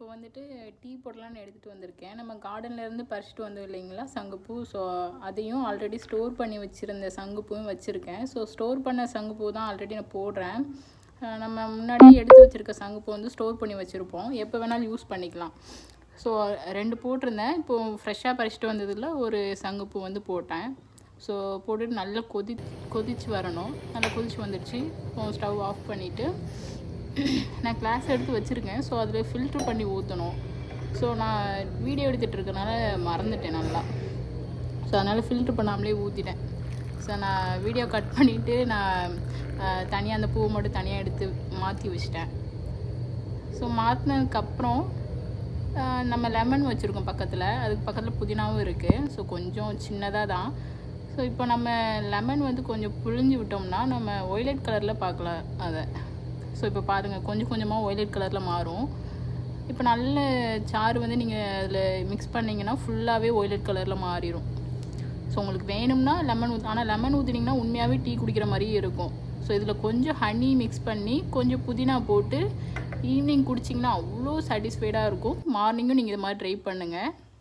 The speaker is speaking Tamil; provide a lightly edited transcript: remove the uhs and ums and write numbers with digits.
இப்போ வந்துட்டு டீ போடலான்னு எடுத்துகிட்டு வந்திருக்கேன். நம்ம கார்டன்லேருந்து பறிச்சுட்டு வந்தோம் இல்லைங்களா சங்குப்பூ. ஸோ அதையும் ஆல்ரெடி ஸ்டோர் பண்ணி வச்சுருந்த சங்குப்பூவும் வச்சுருக்கேன். ஸோ ஸ்டோர் பண்ண சங்குப்பூ தான் ஆல்ரெடி நான் போடுறேன். நம்ம முன்னாடி எடுத்து வச்சுருக்க சங்குப்பூ வந்து ஸ்டோர் பண்ணி வச்சுருப்போம், எப்போ வேணாலும் யூஸ் பண்ணிக்கலாம். ஸோ 2 போட்டிருந்தேன். இப்போது ஃப்ரெஷ்ஷாக பறிச்சுட்டு வந்ததில் ஒரு சங்குப்பூ வந்து போட்டேன். ஸோ போட்டுட்டு நல்லா கொதிச்சு வரணும். நல்லா கொதிச்சு வந்துடுச்சு. இப்போ ஸ்டவ் ஆஃப் பண்ணிவிட்டு நான் கிளாஸ் எடுத்து வச்சுருக்கேன். ஸோ அதில் ஃபில்ட்ரு பண்ணி ஊற்றணும். ஸோ நான் வீடியோ எடுத்துகிட்டு இருக்கனால மறந்துட்டேன் நல்லா. ஸோ அதனால் ஃபில்ட்ரு பண்ணாமலே ஊற்றிட்டேன். ஸோ நான் வீடியோ கட் பண்ணிவிட்டு நான் தனியாக அந்த பூவை மட்டும் தனியாக எடுத்து மாற்றி வச்சிட்டேன். ஸோ மாற்றினதுக்கப்புறம் நம்ம லெமன் வச்சுருக்கோம் பக்கத்தில், அதுக்கு பக்கத்தில் புதினாவும் இருக்குது. ஸோ கொஞ்சம் சின்னதாக தான். ஸோ இப்போ நம்ம லெமன் வந்து கொஞ்சம் புழிஞ்சு விட்டோம்னா நம்ம ஒய்லட் கலரில் பார்க்கலாம் அதை. ஸோ இப்போ பாருங்கள், கொஞ்சம் கொஞ்சமாக ஒய்லட் கலரில் மாறும். இப்போ நல்ல சாறு வந்து நீங்கள் அதில் மிக்ஸ் பண்ணிங்கன்னா ஃபுல்லாகவே ஒய்லட் கலரில் மாறிடும். ஸோ உங்களுக்கு வேணும்னா லெமன் ஆனால் லெமன் ஊற்றினீங்கன்னா உண்மையாகவே டீ குடிக்கிற மாதிரியே இருக்கும். ஸோ இதில் கொஞ்சம் ஹனி மிக்ஸ் பண்ணி கொஞ்சம் புதினா போட்டு ஈவினிங் குடிச்சிங்கன்னா அவ்வளோ சாட்டிஸ்ஃபைடாக இருக்கும். மார்னிங்கும் நீங்கள் இது மாதிரி ட்ரை பண்ணுங்கள்.